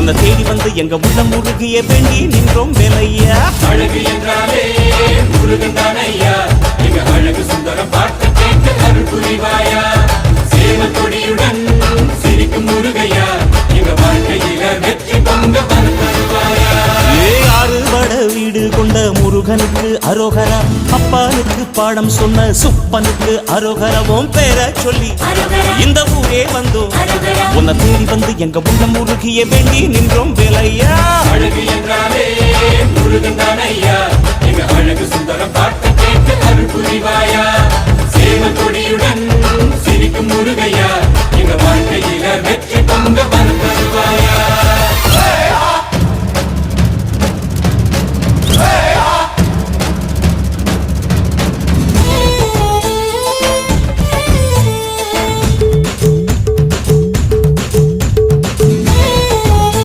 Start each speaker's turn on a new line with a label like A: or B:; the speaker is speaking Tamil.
A: உன்னை தேடி வந்து எங்க உள்ள முருகிய வேண்டி நின்றோம் வேலையா.
B: அழகு என்றாலே முருகன் தானையா, எங்க அழகு சுந்தரம் பார்த்து கேட்டு அருள் புரிவாயா. சேவல் கொடியுடன் சிரிக்கும் முருகையா, எங்க வாழ்க்கையில வெற்றி பொங்க தருவாயா.
A: ஆறுபட வீடு கொண்ட முருகனுக்கு அரோகரா, அப்பானுக்கு பாடம் சொன்ன சுப்பனுக்கு அரோகரவும் பேர சொல்லி இந்த ஊரே வந்தோம். உன்னை தேடி வந்து எங்க உள்ள முருகிய வேண்டி நின்றோம் வேலையா.
B: அழகு என்றாலே முருகன் தானையா, எங்க அழகு சுந்தரம் பார்த்து கேட்டு அருள் புரிவாயா. சேவல் கொடியுடன் சிரிக்கும் முருகையா, எங்க வாழ்க்கையில வெற்றி பொங்க